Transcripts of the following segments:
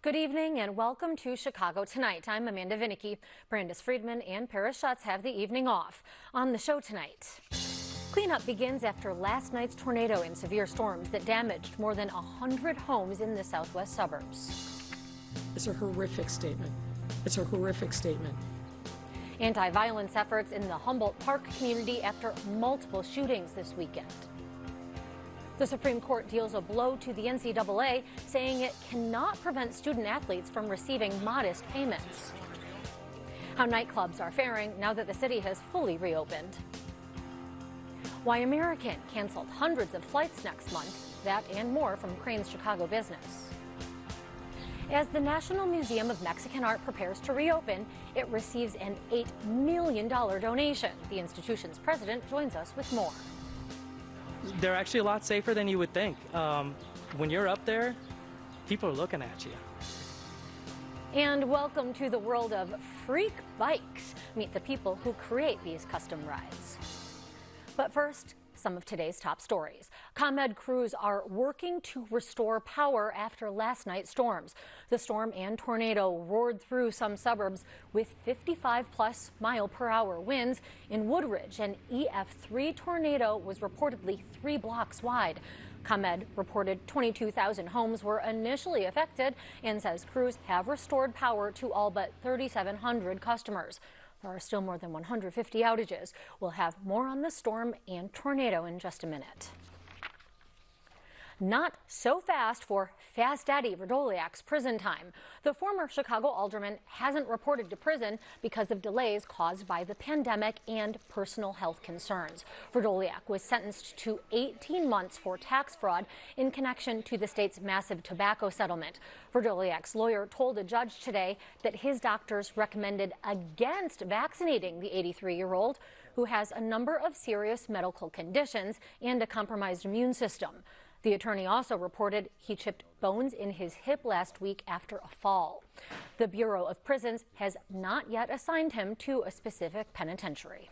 Good evening and welcome to Chicago Tonight. I'm Amanda Vinicki. Brandis Friedman and Paris Schutz have the evening off. On the show tonight, cleanup begins after last night's tornado and severe storms that damaged more than 100 homes in the southwest suburbs. It's a horrific statement. It's a horrific statement. Anti-violence efforts in the Humboldt Park community after multiple shootings this weekend. The Supreme Court deals a blow to the NCAA, saying it cannot prevent student athletes from receiving modest payments. How nightclubs are faring now that the city has fully reopened. Why American canceled hundreds of flights next month. That and more from Crane's Chicago Business. As the National Museum of Mexican Art prepares to reopen, it receives an $8 million donation. The institution's president joins us with more. They're actually a lot safer than you would think. When you're up there, people are looking at you. And welcome to the world of freak bikes. Meet the people who create these custom rides. But first, some of today's top stories. ComEd crews are working to restore power after last night's storms. The storm and tornado roared through some suburbs with 55-plus mile-per-hour winds. In Woodridge, an EF3 tornado was reportedly 3 blocks wide. ComEd reported 22,000 homes were initially affected and says crews have restored power to all but 3,700 customers. There are still more than 150 outages. We'll have more on the storm and tornado in just a minute. Not so fast for Fast Eddie Verdoliak's prison time. The former Chicago alderman hasn't reported to prison because of delays caused by the pandemic and personal health concerns. Verdoliak was sentenced to 18 months for tax fraud in connection to the state's massive tobacco settlement. Verdoliak's lawyer told a judge today that his doctors recommended against vaccinating the 83-year-old, who has a number of serious medical conditions and a compromised immune system. The attorney also reported he chipped bones in his hip last week after a fall. The Bureau of Prisons has not yet assigned him to a specific penitentiary.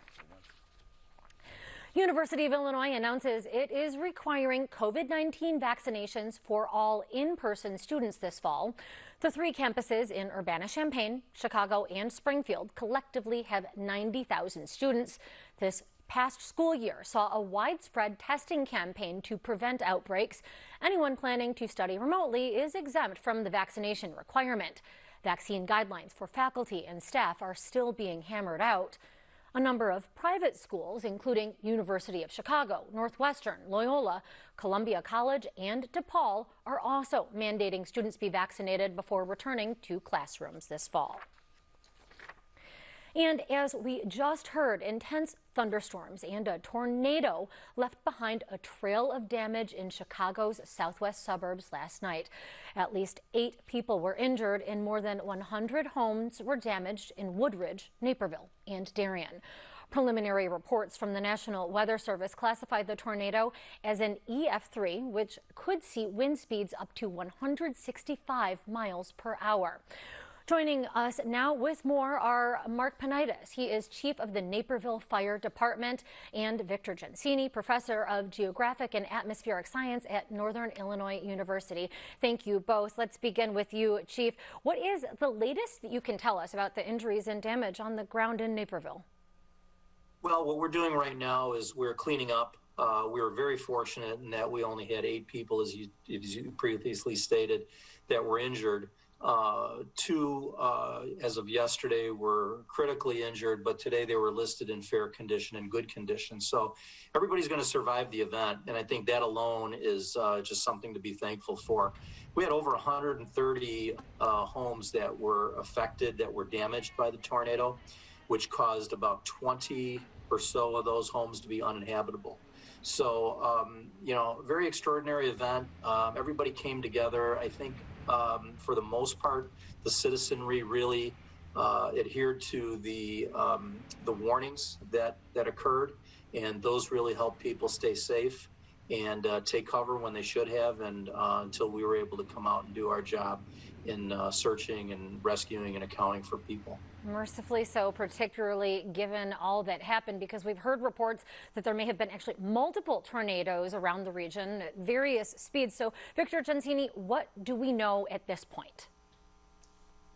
University of Illinois announces it is requiring COVID-19 vaccinations for all in-person students this fall. The 3 campuses in Urbana-Champaign, Chicago, and Springfield collectively have 90,000 students. This past school year saw a widespread testing campaign to prevent outbreaks. Anyone planning to study remotely is exempt from the vaccination requirement. Vaccine guidelines for faculty and staff are still being hammered out. A number of private schools, including University of Chicago, Northwestern, Loyola, Columbia College, and DePaul, are also mandating students be vaccinated before returning to classrooms this fall. And as we just heard, intense thunderstorms and a tornado left behind a trail of damage in Chicago's southwest suburbs last night. At least 8 people were injured and more than 100 homes were damaged in Woodridge, Naperville, and Darien. Preliminary reports from the National Weather Service classified the tornado as an EF3, which could see wind speeds up to 165 miles per hour. Joining us now with more are Mark Panitis. He is chief of the Naperville Fire Department, and Victor Gensini, professor of geographic and atmospheric science at Northern Illinois University. Thank you both. Let's begin with you, Chief. What is the latest that you can tell us about the injuries and damage on the ground in Naperville? Well, what we're doing right now is we're cleaning up. We were very fortunate in that we only had 8 people, as you previously stated, that were injured. 2, as of yesterday, were critically injured, but today they were listed in fair condition and good condition. So everybody's going to survive the event, and I think that alone is just something to be thankful for. We had over 130 homes that were affected, that were damaged by the tornado, which caused about 20 or so of those homes to be uninhabitable. So, very extraordinary event. Everybody came together. I think for the most part, the citizenry really adhered to the warnings that occurred, and those really helped people stay safe and take cover when they should have, and until we were able to come out and do our job in searching and rescuing and accounting for people. Mercifully so, particularly given all that happened, because we've heard reports that there may have been actually multiple tornadoes around the region at various speeds. So, Victor Gensini, what do we know at this point?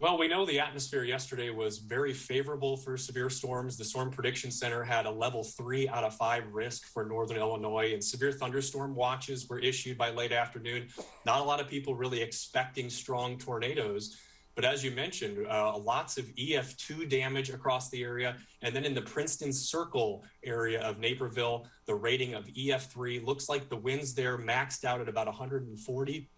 Well, we know the atmosphere yesterday was very favorable for severe storms. The Storm Prediction Center had a level 3 out of 5 risk for northern Illinois, and severe thunderstorm watches were issued by late afternoon. Not a lot of people really expecting strong tornadoes. But as you mentioned, lots of EF2 damage across the area. And then in the Princeton Circle area of Naperville, the rating of EF3 looks like the winds there maxed out at about 140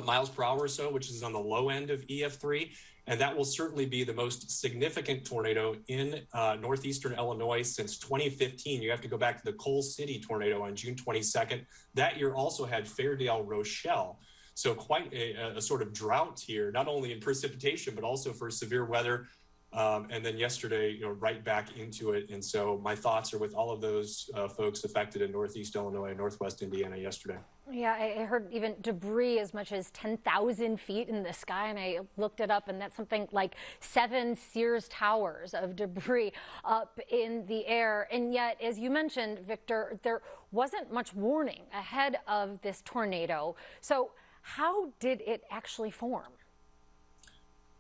miles per hour or so, which is on the low end of EF3. And that will certainly be the most significant tornado in northeastern Illinois since 2015. You have to go back to the Coal City tornado on June 22nd. That year also had Fairdale Rochelle. So quite a sort of drought here, not only in precipitation, but also for severe weather. And then yesterday, right back into it. And so my thoughts are with all of those folks affected in Northeast Illinois and Northwest Indiana yesterday. Yeah, I heard even debris as much as 10,000 feet in the sky, and I looked it up, and that's something like 7 Sears towers of debris up in the air. And yet, as you mentioned, Victor, there wasn't much warning ahead of this tornado. So how did it actually form?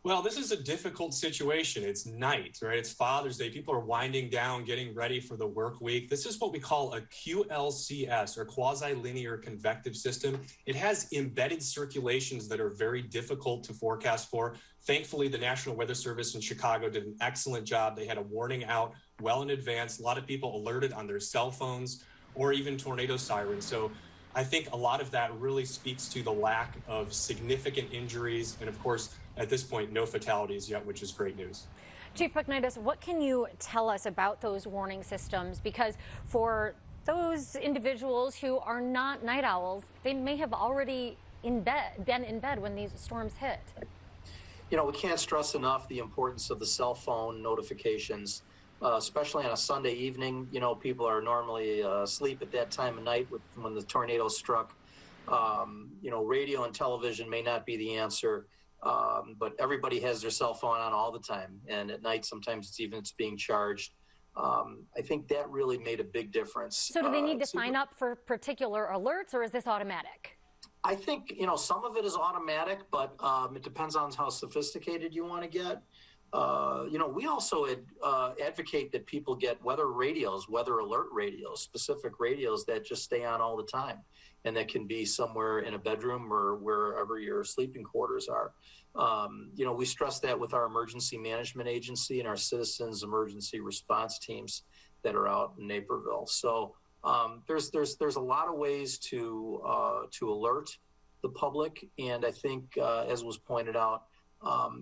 Well, this is a difficult situation. It's night, right? It's Father's Day. People are winding down, getting ready for the work week. This is what we call a QLCS, or quasi-linear convective system. It has embedded circulations that are very difficult to forecast for. Thankfully, the National Weather Service in Chicago did an excellent job. They had a warning out well in advance. A lot of people alerted on their cell phones or even tornado sirens. So I think a lot of that really speaks to the lack of significant injuries. And of course, at this point, no fatalities yet, which is great news. Chief Pugnitis, what can you tell us about those warning systems? Because for those individuals who are not night owls, they may have already been in bed when these storms hit. We can't stress enough the importance of the cell phone notifications, especially on a Sunday evening. People are normally asleep at that time of night when the tornado struck. Radio and television may not be the answer. But everybody has their cell phone on all the time, and at night sometimes it's being charged. I think that really made a big difference. So do they need to sign up for particular alerts, or is this automatic? I think some of it is automatic, but it depends on how sophisticated you want to get. We also advocate that people get weather alert radios, specific radios that just stay on all the time, and that can be somewhere in a bedroom or wherever your sleeping quarters are. We stress that with our emergency management agency and our citizens emergency response teams that are out in Naperville. So there's a lot of ways to alert the public, and I think as was pointed out,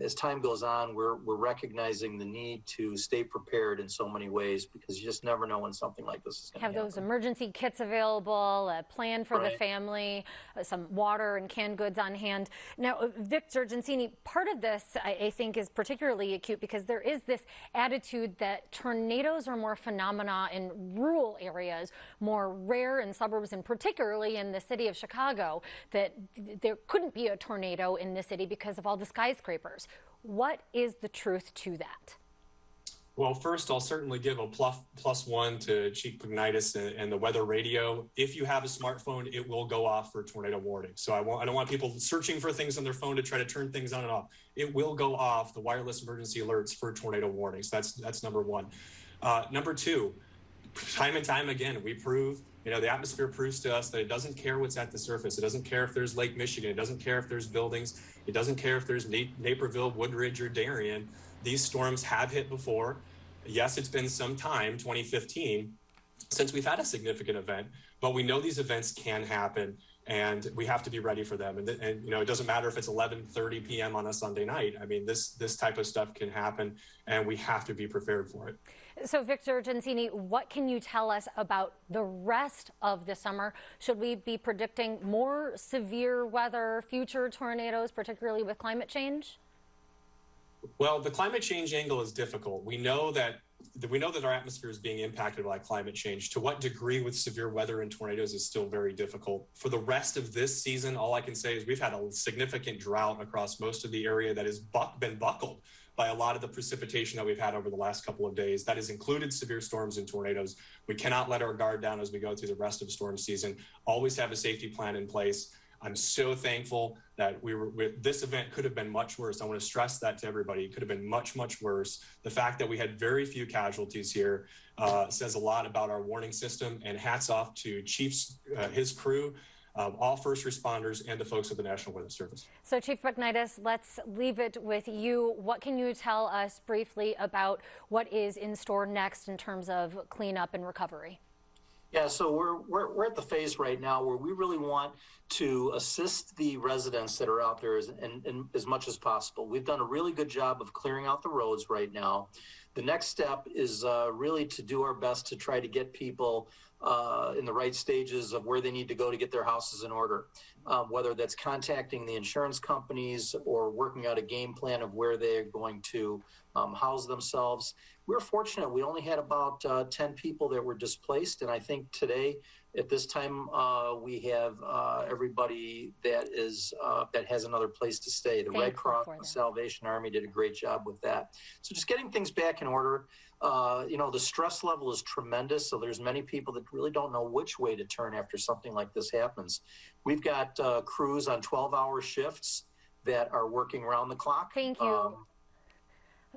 as time goes on, we're recognizing the need to stay prepared in so many ways, because you just never know when something like this is going to happen. Have those emergency kits available, a plan for the family, some water and canned goods on hand. Now, Victor Gensini, part of this, I think, is particularly acute because there is this attitude that tornadoes are more phenomena in rural areas, more rare in suburbs, and particularly in the city of Chicago, that there couldn't be a tornado in the city because of all the skyscrapers. What is the truth to that? Well, first, I'll certainly give a plus one to Chief Pugnitis and the weather radio. If you have a smartphone, it will go off for tornado warning. So I don't want people searching for things on their phone to try to turn things on and off. It will go off, the wireless emergency alerts, for tornado warnings. That's number one. Number two, time and time again, we prove, the atmosphere proves to us that it doesn't care what's at the surface. It doesn't care if there's Lake Michigan. It doesn't care if there's buildings. It doesn't care if there's Naperville, Woodridge, or Darien. These storms have hit before. Yes, it's been some time, 2015, since we've had a significant event, but we know these events can happen, and we have to be ready for them. And it doesn't matter if it's 11:30 p.m. on a Sunday night. I mean, this type of stuff can happen, and we have to be prepared for it. So, Victor Gensini, what can you tell us about the rest of the summer? Should we be predicting more severe weather, future tornadoes, particularly with climate change? Well, the climate change angle is difficult. We know that our atmosphere is being impacted by climate change. To what degree with severe weather and tornadoes is still very difficult. For the rest of this season, all I can say is we've had a significant drought across most of the area that has been buckled by a lot of the precipitation that we've had over the last couple of days. That has included severe storms and tornadoes. We cannot let our guard down as we go through the rest of storm season. Always have a safety plan in place. I'm so thankful that this event could have been much worse. I want to stress that to everybody. It could have been much, much worse. The fact that we had very few casualties here says a lot about our warning system, and hats off to Chief's, his crew, all first responders, and the folks at the National Weather Service. So Chief Bucknitis, let's leave it with you. What can you tell us briefly about what is in store next in terms of cleanup and recovery? Yeah, so we're at the phase right now where we really want to assist the residents that are out there as much as possible. We've done a really good job of clearing out the roads right now. The next step is really to do our best to try to get people in the right stages of where they need to go to get their houses in order, whether that's contacting the insurance companies or working out a game plan of where they're going to house themselves. We're fortunate. We only had about 10 people that were displaced, and I think today, at this time, we have everybody that has another place to stay. The Red Cross and Salvation Army did a great job with that. So just getting things back in order. The stress level is tremendous, so there's many people that really don't know which way to turn after something like this happens. We've got crews on 12-hour shifts that are working around the clock. Thank you.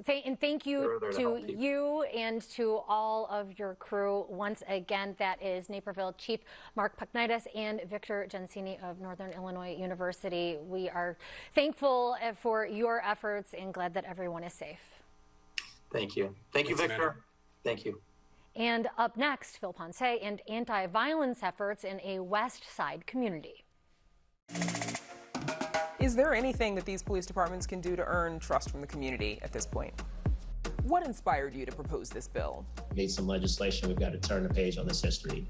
And thank you to you and to all of your crew. Once again, that is Naperville Chief Mark Bucknitis and Victor Gensini of Northern Illinois University. We are thankful for your efforts and glad that everyone is safe. Thank you. Thank you, Victor. Thank you. And up next, Phil Ponce and anti-violence efforts in a West Side community. Is there anything that these police departments can do to earn trust from the community at this point? What inspired you to propose this bill? We need some legislation. We've got to turn the page on this history.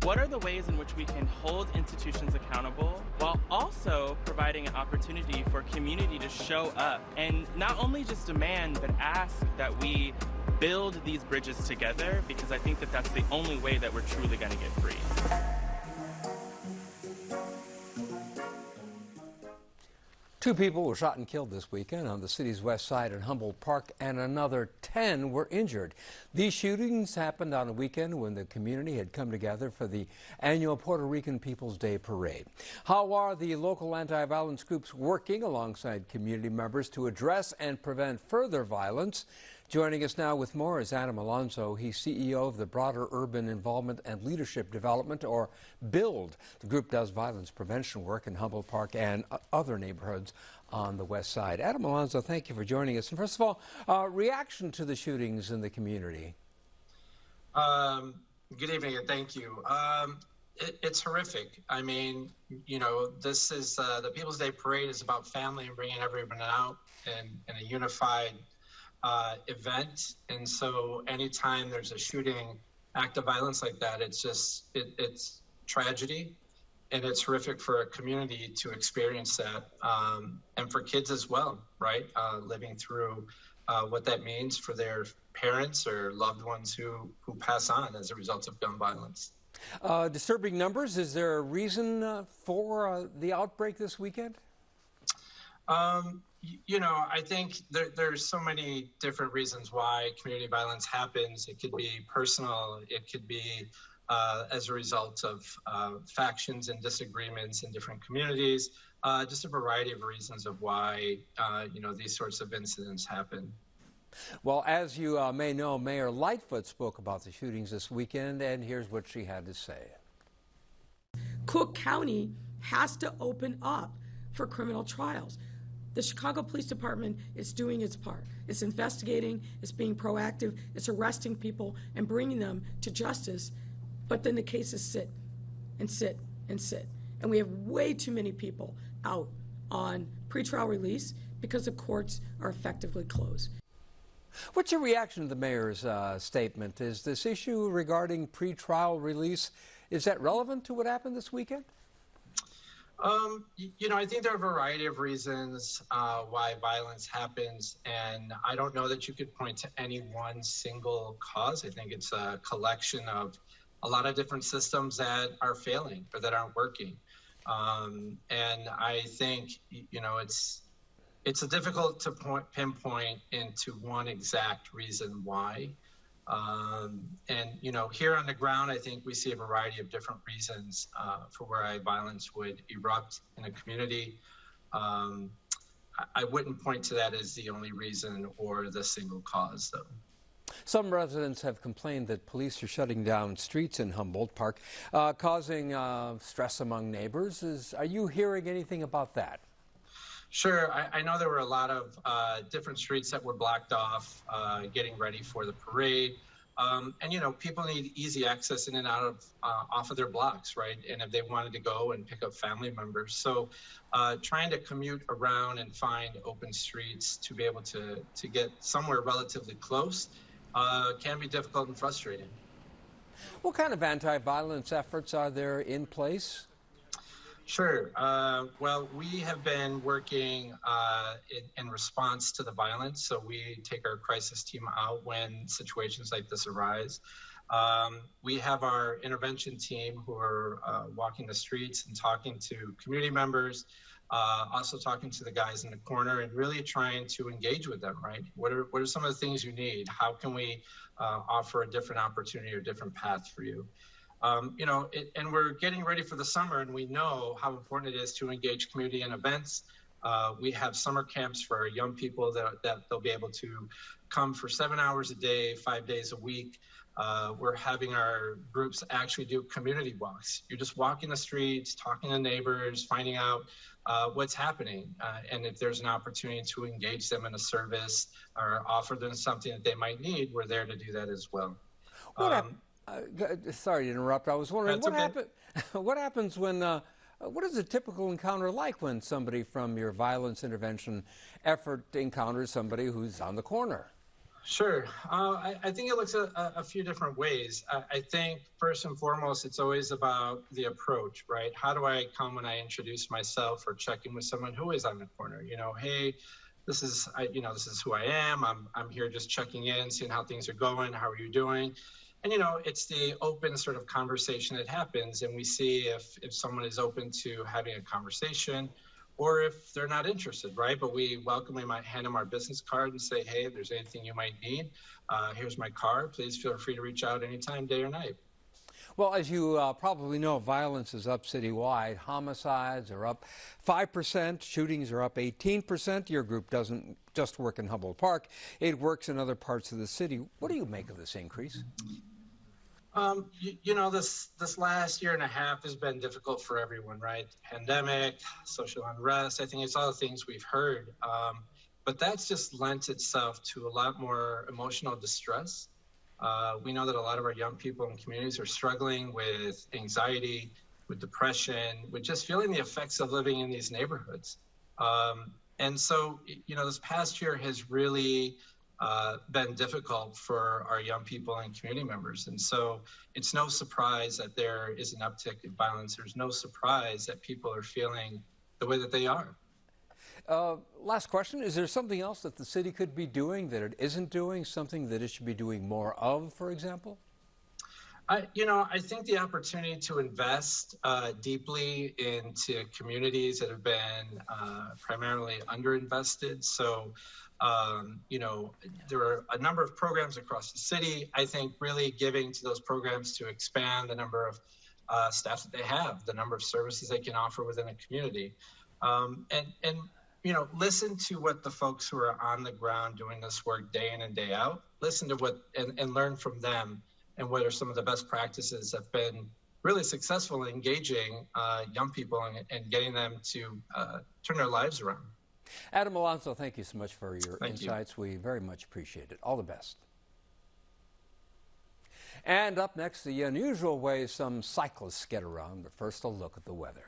What are the ways in which we can hold institutions accountable while also providing an opportunity for community to show up and not only just demand, but ask that we build these bridges together, because I think that that's the only way that we're truly going to get free. Two people were shot and killed this weekend on the city's west side in Humboldt Park, and another 10 were injured. These shootings happened on a weekend when the community had come together for the annual Puerto Rican People's Day Parade. How are the local anti-violence groups working alongside community members to address and prevent further violence? Joining us now with more is Adam Alonso. He's CEO of the Broader Urban Involvement and Leadership Development, or BUILD. The group does violence prevention work in Humboldt Park and other neighborhoods on the west side. Adam Alonso, thank you for joining us. And first of all, reaction to the shootings in the community. Good evening and thank you. It's horrific. I mean, this is the People's Day Parade is about family and bringing everyone out in a unified event, and so anytime there's a shooting act of violence like that, it's tragedy, and it's horrific for a community to experience that, and for kids as well, right? Living through what that means for their parents or loved ones who pass on as a result of gun violence. Disturbing numbers. Is there a reason for the outbreak this weekend? I think there's so many different reasons why community violence happens. It could be personal. It could be as a result of factions and disagreements in different communities. Just a variety of reasons of why, these sorts of incidents happen. Well, as you may know, Mayor Lightfoot spoke about the shootings this weekend, and here's what she had to say. Cook County has to open up for criminal trials. The Chicago Police Department is doing its part. It's investigating, it's being proactive, it's arresting people and bringing them to justice, but then the cases sit and sit and sit. And we have way too many people out on pretrial release because the courts are effectively closed. What's your reaction to the mayor's statement? Is this issue regarding pretrial release, is that relevant to what happened this weekend? I think there are a variety of reasons why violence happens, and I don't know that you could point to any one single cause. I think it's a collection of a lot of different systems that are failing or that aren't working. And I think, it's difficult to pinpoint into one exact reason why. And, you know, here on the ground, I think we see a variety of different reasons for where violence would erupt in a community. I wouldn't point to that as the only reason or the single cause, though. Some residents have complained that police are shutting down streets in Humboldt Park, causing stress among neighbors. Are you hearing anything about that? Sure. I know there were a lot of different streets that were blocked off, getting ready for the parade. And, you know, people need easy access in and out of off of their blocks, right? And if they wanted to go and pick up family members. So trying to commute around and find open streets to be able to get somewhere relatively close can be difficult and frustrating. What kind of anti-violence efforts are there in place? Sure. Well, we have been working in response to the violence. So we take our crisis team out when situations like this arise. We have our intervention team who are walking the streets and talking to community members, also talking to the guys in the corner and really trying to engage with them, right? What are some of the things you need? How can we offer a different opportunity or different path for you? You know, and we're getting ready for the summer, and we know how important it is to engage community in events. We have summer camps for our young people that they'll be able to come for 7 hours a day, 5 days a week. We're having our groups actually do community walks. You're just walking the streets, talking to neighbors, finding out what's happening. And if there's an opportunity to engage them in a service or offer them something that they might need, we're there to do that as well. Sorry to interrupt. I was wondering what happens when, what is a typical encounter like when somebody from your violence intervention effort encounters somebody who's on the corner? Sure. I think it looks a few different ways. I think first and foremost, it's always about the approach, right? How do I come when I introduce myself or check in with someone who is on the corner? You know, hey, this is who I am. I'm here just checking in, seeing how things are going. How are you doing? And, you know, it's the open sort of conversation that happens, and we see if someone is open to having a conversation or if they're not interested, right? But we might hand them our business card and say, hey, if there's anything you might need, here's my card. Please feel free to reach out anytime, day or night. Well, as you probably know, violence is up citywide. Homicides are up 5%. Shootings are up 18%. Your group doesn't just work in Humboldt Park. It works in other parts of the city. What do you make of this increase? You know, this last year and a half has been difficult for everyone, right? Pandemic, social unrest. I think it's all the things we've heard. But that's just lent itself to a lot more emotional distress. We know that a lot of our young people in communities are struggling with anxiety, with depression, with just feeling the effects of living in these neighborhoods. And so, you know, this past year has really been difficult for our young people and community members. And so it's no surprise that there is an uptick in violence. There's no surprise that people are feeling the way that they are. Last question. Is there something else that the city could be doing that it isn't doing, something that it should be doing more of, for example? I think the opportunity to invest deeply into communities that have been primarily underinvested. So, there are a number of programs across the city. I think really giving to those programs to expand the number of staff that they have, the number of services they can offer within a community. And listen to what the folks who are on the ground doing this work day in and day out, listen to what and learn from them and what are some of the best practices that have been really successful in engaging young people and getting them to turn their lives around. Adam Alonso, thank you so much for your insights. We very much appreciate it. All the best. And up next, the unusual ways some cyclists get around, but first a look at the weather.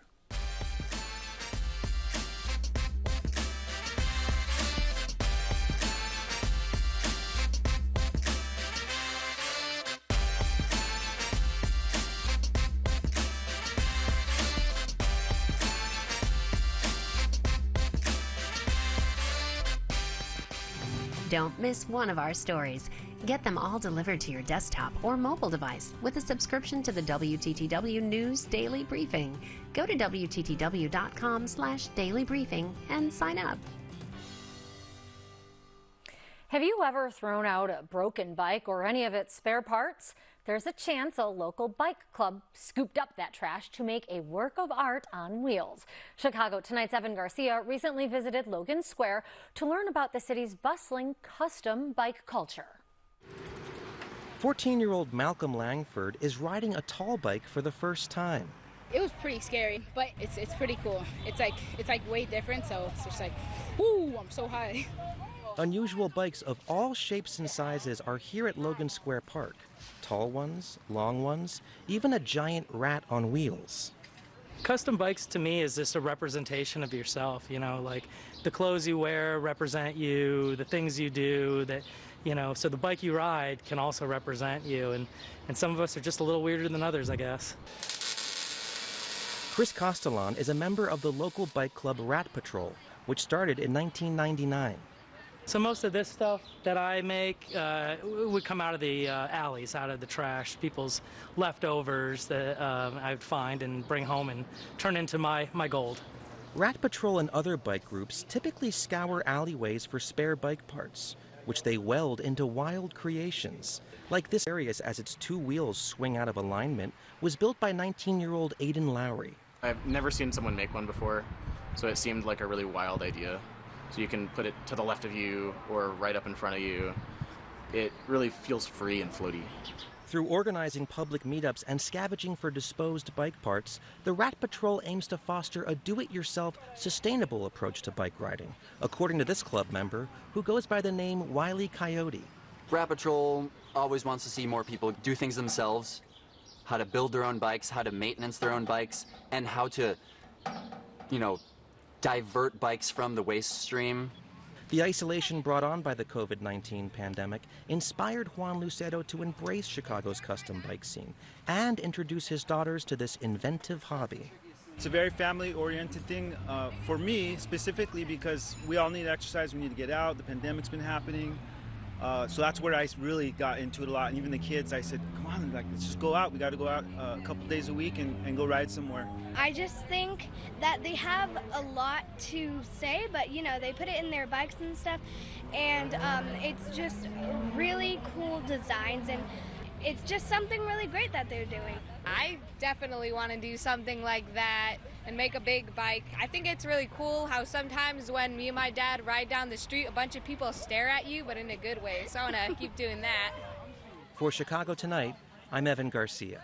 Don't miss one of our stories. Get them all delivered to your desktop or mobile device with a subscription to the WTTW News Daily Briefing. Go to WTTW.com/dailybriefing and sign up. Have you ever thrown out a broken bike or any of its spare parts? There's a chance a local bike club scooped up that trash to make a work of art on wheels. Chicago Tonight's Evan Garcia recently visited Logan Square to learn about the city's bustling custom bike culture. 14-year-old Malcolm Langford is riding a tall bike for the first time. It was pretty scary, but it's pretty cool. It's like way different, so it's just like, whoo, I'm so high. Unusual bikes of all shapes and sizes are here at Logan Square Park. Tall ones, long ones, even a giant rat on wheels. Custom bikes to me is just a representation of yourself, you know, like the clothes you wear represent you, the things you do, that, you know, so the bike you ride can also represent you, and some of us are just a little weirder than others, I guess. Chris Castellan is a member of the local bike club Rat Patrol, which started in 1999. So most of this stuff that I make would come out of the alleys, out of the trash, people's leftovers that I'd find and bring home and turn into my gold. Rat Patrol and other bike groups typically scour alleyways for spare bike parts, which they weld into wild creations. Like this area, as its two wheels swing out of alignment, was built by 19-year-old Aiden Lowry. I've never seen someone make one before, so it seemed like a really wild idea. So you can put it to the left of you or right up in front of you. It really feels free and floaty. Through organizing public meetups and scavenging for disposed bike parts, the Rat Patrol aims to foster a do-it-yourself, sustainable approach to bike riding, according to this club member, who goes by the name Wile E. Coyote. Rat Patrol always wants to see more people do things themselves, how to build their own bikes, how to maintenance their own bikes, and how to, you know, divert bikes from the waste stream. The isolation brought on by the COVID-19 pandemic inspired Juan Lucero to embrace Chicago's custom bike scene and introduce his daughters to this inventive hobby. It's a very family-oriented thing for me specifically because we all need exercise, we need to get out, the pandemic's been happening. So that's where I really got into it a lot. And even the kids, I said, come on, like, let's just go out. We got to go out a couple days a week and go ride somewhere. I just think that they have a lot to say, but, you know, they put it in their bikes and stuff. And it's just really cool designs, and it's just something really great that they're doing. I definitely want to do something like that and make a big bike. I think it's really cool how sometimes when me and my dad ride down the street, a bunch of people stare at you, but in a good way. So I want to keep doing that. For Chicago Tonight, I'm Evan Garcia.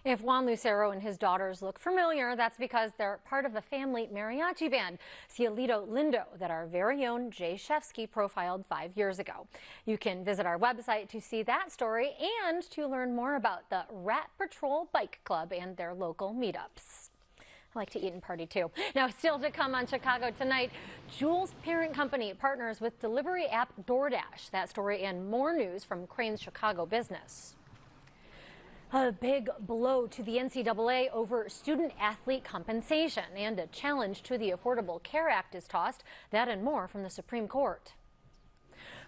If Juan Lucero and his daughters look familiar, that's because they're part of the family mariachi band, Cielito Lindo, that our very own Jay Shefsky profiled 5 years ago. You can visit our website to see that story and to learn more about the Rat Patrol Bike Club and their local meetups. I like to eat and party too. Now, still to come on Chicago Tonight, Juul's parent company partners with delivery app DoorDash. That story and more news from Crane's Chicago business. A big blow to the NCAA over student-athlete compensation, and a challenge to the Affordable Care Act is tossed. That and more from the Supreme Court.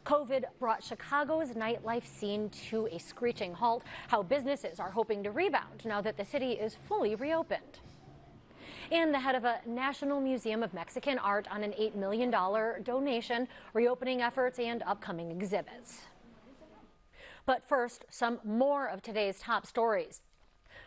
COVID brought Chicago's nightlife scene to a screeching halt. How businesses are hoping to rebound now that the city is fully reopened. And the head of a National Museum of Mexican Art on an $8 million donation, reopening efforts, and upcoming exhibits. But first, some more of today's top stories.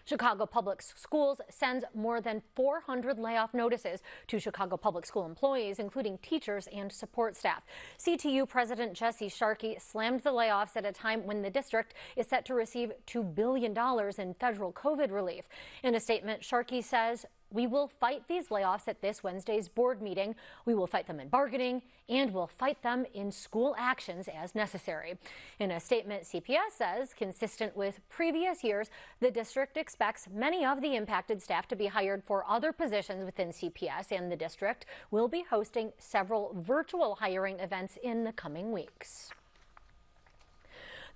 Chicago Public Schools sends more than 400 layoff notices to Chicago Public School employees, including teachers and support staff. CTU President Jesse Sharkey slammed the layoffs at a time when the district is set to receive $2 billion in federal COVID relief. In a statement, Sharkey says, "We will fight these layoffs at this Wednesday's board meeting. We will fight them in bargaining, and we'll fight them in school actions as necessary." In a statement, CPS says, consistent with previous years, the district expects many of the impacted staff to be hired for other positions within CPS, and the district will be hosting several virtual hiring events in the coming weeks.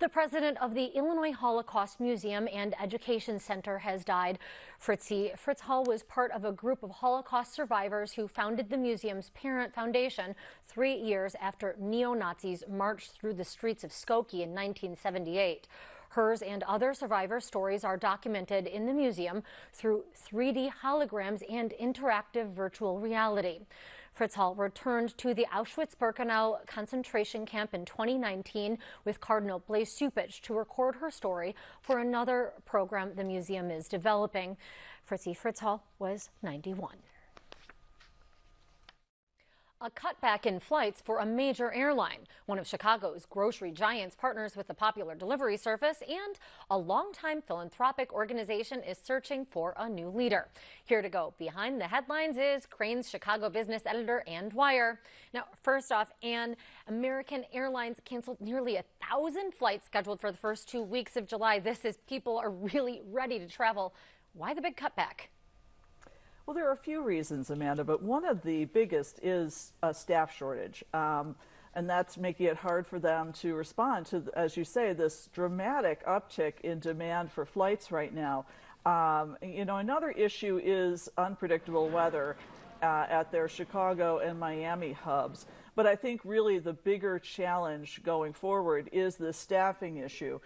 The president of the Illinois Holocaust Museum and Education Center has died. Fritz Hall was part of a group of Holocaust survivors who founded the museum's parent foundation 3 years after neo-Nazis marched through the streets of Skokie in 1978. Hers and other survivor stories are documented in the museum through 3D holograms and interactive virtual reality. Fritz Hall returned to the Auschwitz-Birkenau concentration camp in 2019 with Cardinal Blaise Cupich to record her story for another program the museum is developing. Fritz Hall was 91. A cutback in flights for a major airline. One of Chicago's grocery giants partners with the popular delivery service, and a longtime philanthropic organization is searching for a new leader. Here to go behind the headlines is Crain's Chicago business editor, Ann Dwyer. Now, first off, Ann, American Airlines canceled nearly 1,000 flights scheduled for the first 2 weeks of July. This is people are really ready to travel. Why the big cutback? Well, there are a few reasons, Amanda, but one of the biggest is a staff shortage. And that's making it hard for them to respond to, as you say, this dramatic uptick in demand for flights right now. Another issue is unpredictable weather at their Chicago and Miami hubs. But I think really the bigger challenge going forward is the staffing issue.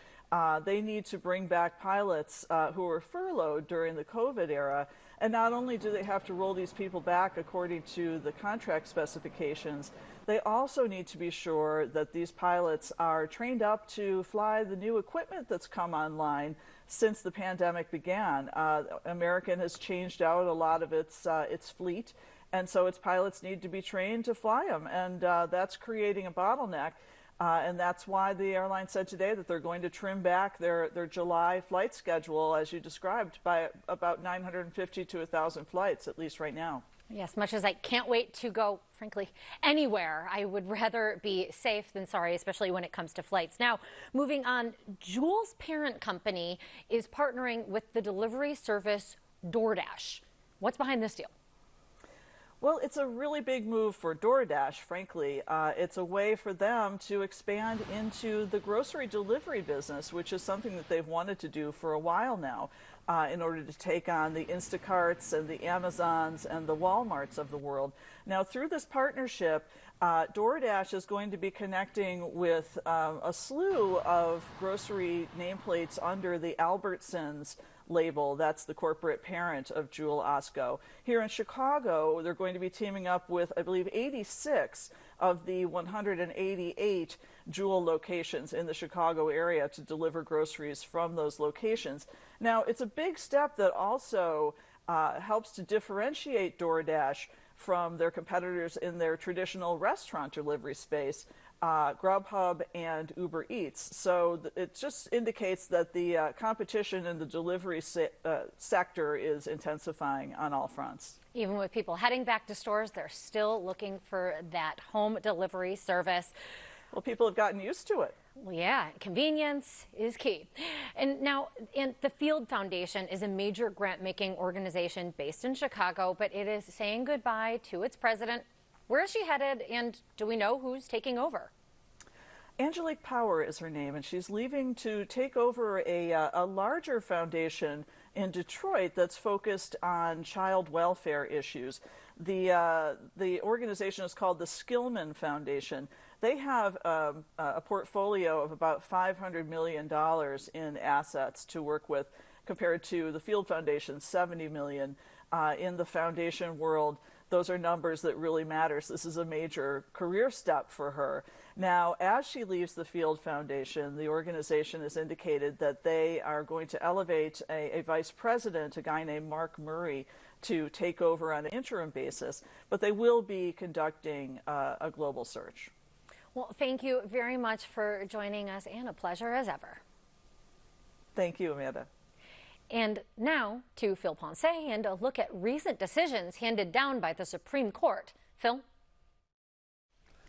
They need to bring back pilots who were furloughed during the COVID era. And not only do they have to roll these people back according to the contract specifications, they also need to be sure that these pilots are trained up to fly the new equipment that's come online since the pandemic began. American has changed out a lot of its fleet, and so its pilots need to be trained to fly them, and that's creating a bottleneck. And that's why the airline said today that they're going to trim back their July flight schedule, as you described, by about 950 to 1,000 flights, at least right now. Yes, much as I can't wait to go, frankly, anywhere, I would rather be safe than sorry, especially when it comes to flights. Now, moving on, Juul's parent company is partnering with the delivery service DoorDash. What's behind this deal? Well, it's a really big move for DoorDash, frankly. It's a way for them to expand into the grocery delivery business, which is something that they've wanted to do for a while now, in order to take on the Instacarts and the Amazons and the Walmarts of the world. Now, through this partnership, DoorDash is going to be connecting with a slew of grocery nameplates under the Albertsons label. That's the corporate parent of Juul Osco. Here in Chicago, they're going to be teaming up with, I believe, 86 of the 188 Juul locations in the Chicago area to deliver groceries from those locations. Now, it's a big step that also helps to differentiate DoorDash from their competitors in their traditional restaurant delivery space, Grubhub and Uber Eats. So it just indicates that the competition in the delivery sector is intensifying on all fronts. Even with people heading back to stores, they're still looking for that home delivery service. Well, people have gotten used to it. Well, yeah, convenience is key. And now, the Field Foundation is a major grant-making organization based in Chicago, but it is saying goodbye to its president. Where is she headed, and do we know who's taking over? Angelique Power is her name, and she's leaving to take over a larger foundation in Detroit that's focused on child welfare issues. The organization is called the Skillman Foundation. They have a portfolio of about $500 million in assets to work with, compared to the Field Foundation's $70 million. In the foundation world, those are numbers that really matter. So this is a major career step for her. Now, as she leaves the Field Foundation, the organization has indicated that they are going to elevate a vice president, a guy named Mark Murray, to take over on an interim basis, but they will be conducting a global search. Well, thank you very much for joining us, and a pleasure as ever. Thank you, Amanda. And now to Phil Ponce and a look at recent decisions handed down by the Supreme Court. Phil?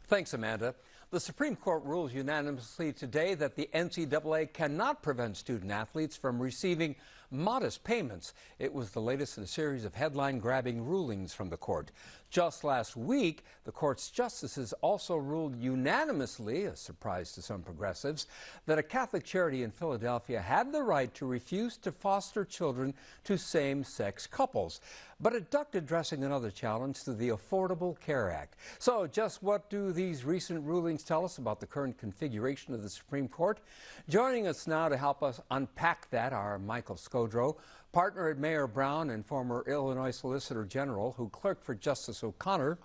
Thanks, Amanda. The Supreme Court ruled unanimously today that the NCAA cannot prevent student athletes from receiving modest payments. It was the latest in a series of headline-grabbing rulings from the court. Just last week, the court's justices also ruled unanimously, a surprise to some progressives, that a Catholic charity in Philadelphia had the right to refuse to foster children to same-sex couples. But it ducked addressing another challenge to the Affordable Care Act. So just what do these recent rulings tell us about the current configuration of the Supreme Court? Joining us now to help us unpack that are Michael Scodro, partner at Mayer Brown and former Illinois Solicitor General who clerked for Justice O'Connor,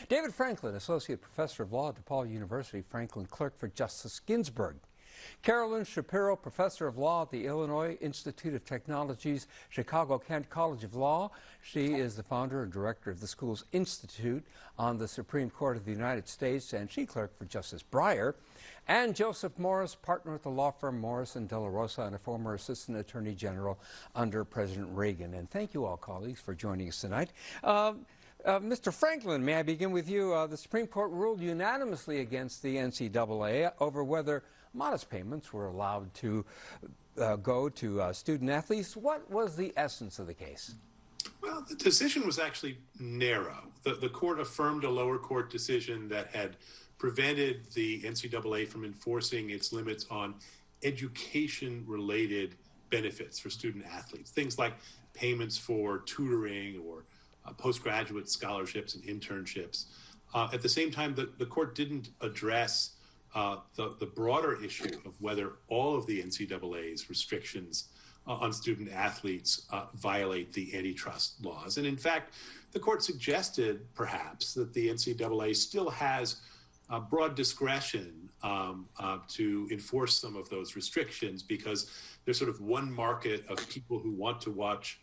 David Franklin, Associate Professor of Law at DePaul University, Franklin Clerk for Justice Ginsburg. Carolyn Shapiro, Professor of Law at the Illinois Institute of Technology's Chicago-Kent College of Law. She is the founder and director of the school's Institute on the Supreme Court of the United States, and she clerked for Justice Breyer. And Joseph Morris, partner at the law firm Morris & De La Rosa and a former Assistant Attorney General under President Reagan. And thank you all, colleagues, for joining us tonight. Mr. Franklin, may I begin with you? The Supreme Court ruled unanimously against the NCAA over whether modest payments were allowed to go to student athletes. What was the essence of the case? Well, the decision was actually narrow. The court affirmed a lower court decision that had prevented the NCAA from enforcing its limits on education-related benefits for student athletes, things like payments for tutoring or postgraduate scholarships and internships. At the same time, the court didn't address the broader issue of whether all of the NCAA's restrictions on student athletes violate the antitrust laws. And in fact, the court suggested perhaps that the NCAA still has broad discretion to enforce some of those restrictions because there's sort of one market of people who want to watch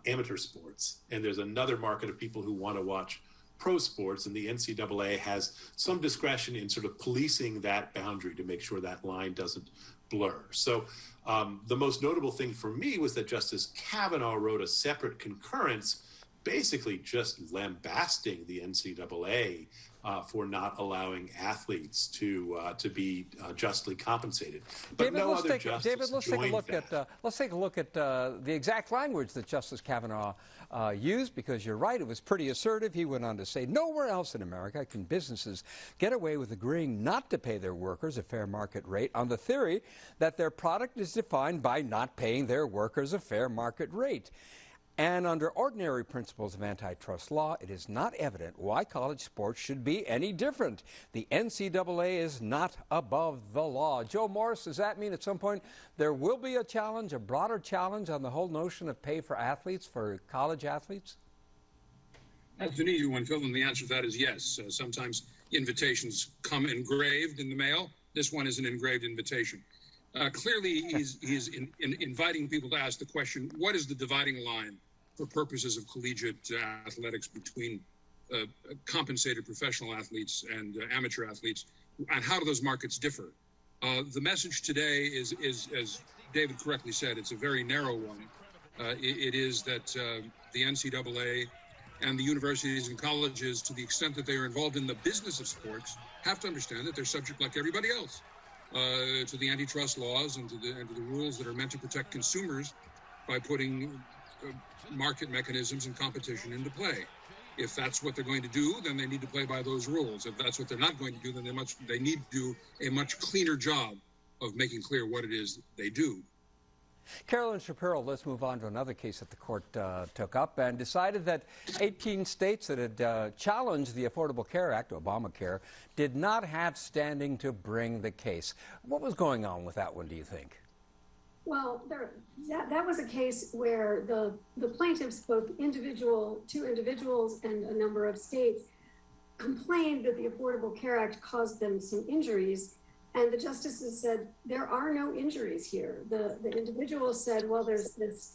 amateur sports, and there's another market of people who want to watch pro sports, and the NCAA has some discretion in sort of policing that boundary to make sure that line doesn't blur. So the most notable thing for me was that Justice Kavanaugh wrote a separate concurrence basically just lambasting the NCAA for not allowing athletes to be justly compensated. But David, no other justice David, let's take a look at the exact language that Justice Kavanaugh used, because you're right, it was pretty assertive. He went on to say, nowhere else in America can businesses get away with agreeing not to pay their workers a fair market rate on the theory that their product is defined by not paying their workers a fair market rate. And under ordinary principles of antitrust law, it is not evident why college sports should be any different. The NCAA is not above the law. Joe Morris, does that mean at some point there will be a challenge, a broader challenge on the whole notion of pay for athletes, for college athletes? That's an easy one, Phil, and the answer to that is yes. Sometimes invitations come engraved in the mail. This one is an engraved invitation. Clearly, he's inviting people to ask the question, what is the dividing line for purposes of collegiate athletics between compensated professional athletes and amateur athletes, and how do those markets differ? The message today is, as David correctly said, it's a very narrow one. It is that the NCAA and the universities and colleges, to the extent that they are involved in the business of sports, have to understand that they're subject, like everybody else, to the antitrust laws and to the rules that are meant to protect consumers by putting market mechanisms and competition into play. If that's what they're going to do, then they need to play by those rules. If that's what they're not going to do, then they need to do a much cleaner job of making clear what it is they do. Carolyn Shapiro, let's move on to another case that the court took up and decided that 18 states that had challenged the Affordable Care Act, Obamacare, did not have standing to bring the case. What was going on with that one, do you think? Well, that was a case where the plaintiffs, both two individuals and a number of states, complained that the Affordable Care Act caused them some injuries. And the justices said, there are no injuries here. The individuals said, well, there's this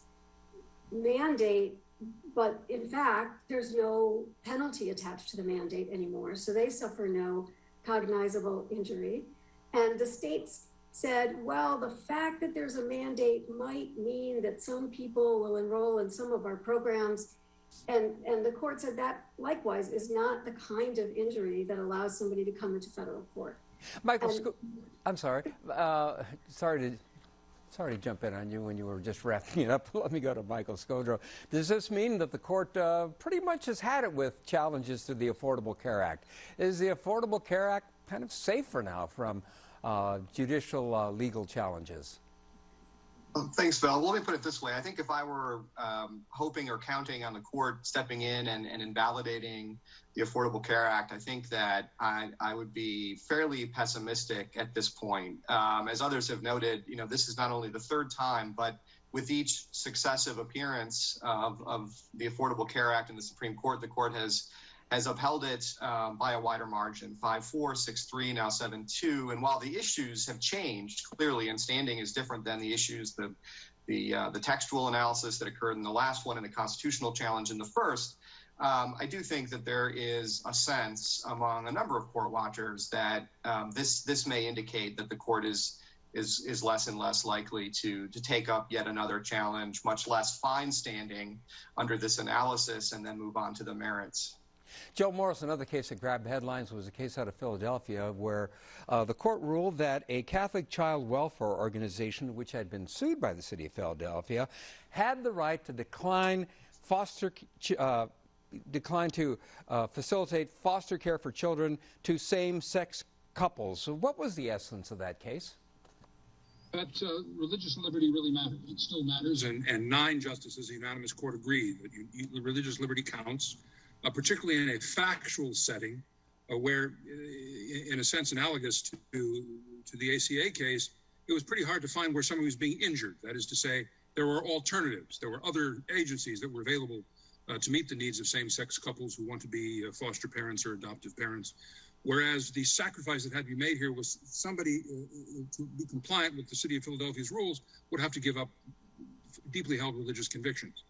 mandate, but in fact, there's no penalty attached to the mandate anymore. So they suffer no cognizable injury. And the states said, well, the fact that there's a mandate might mean that some people will enroll in some of our programs. And the court said that likewise is not the kind of injury that allows somebody to come into federal court. Michael, I'm sorry. Sorry to jump in on you when you were just wrapping it up. Let me go to Michael Scodro. Does this mean that the court pretty much has had it with challenges to the Affordable Care Act? Is the Affordable Care Act kind of safe for now from judicial legal challenges? Thanks, Phil. Let me put it this way. I think if I were hoping or counting on the court stepping in and invalidating the Affordable Care Act, I think that I would be fairly pessimistic at this point. As others have noted, this is not only the third time, but with each successive appearance of the Affordable Care Act in the Supreme Court, the court has has upheld it by a wider margin, 5-4, 6-3, now 7-2. And while the issues have changed clearly, and standing is different than the issues, the textual analysis that occurred in the last one and the constitutional challenge in the first, I do think that there is a sense among a number of court watchers that this may indicate that the court is less and less likely to take up yet another challenge, much less find standing under this analysis and then move on to the merits. Joe Morris, another case that grabbed headlines was a case out of Philadelphia where the court ruled that a Catholic child welfare organization, which had been sued by the city of Philadelphia, had the right to decline to facilitate foster care for children to same-sex couples. So what was the essence of that case? That religious liberty really matters. It still matters, and 9 justices, the unanimous court agreed that religious liberty counts, particularly in a factual setting where, in a sense analogous to the ACA case, it was pretty hard to find where someone was being injured. That is to say, there were alternatives. There were other agencies that were available to meet the needs of same-sex couples who want to be foster parents or adoptive parents. Whereas the sacrifice that had to be made here was somebody to be compliant with the city of Philadelphia's rules would have to give up deeply held religious convictions.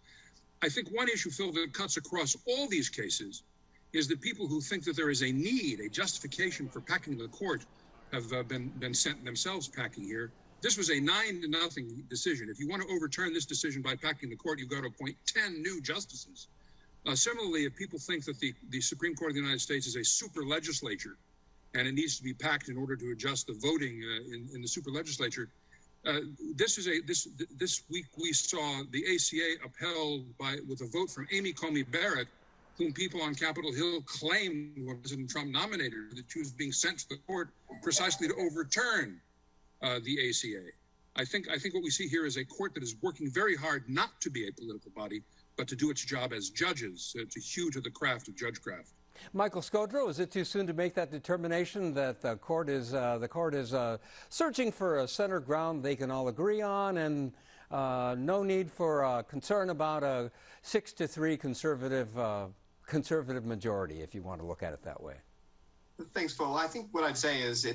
I think one issue, Phil, that cuts across all these cases is that people who think that there is a need, a justification for packing the court have been sent themselves packing here. This was a 9-0 decision. If you want to overturn this decision by packing the court, you've got to appoint 10 new justices. Similarly, if people think that the Supreme Court of the United States is a super legislature and it needs to be packed in order to adjust the voting in the super legislature, this week we saw the ACA upheld with a vote from Amy Coney Barrett, whom people on Capitol Hill claimed when President Trump nominated her, that she was being sent to the court precisely to overturn the ACA. I think what we see here is a court that is working very hard not to be a political body, but to do its job as judges, to hew to the craft of judgecraft. Michael Scodro, is it too soon to make that determination that the court is searching for a center ground they can all agree on, and no need for concern about a 6-3 conservative majority, if you want to look at it that way? Thanks, Phil. I think what I'd say is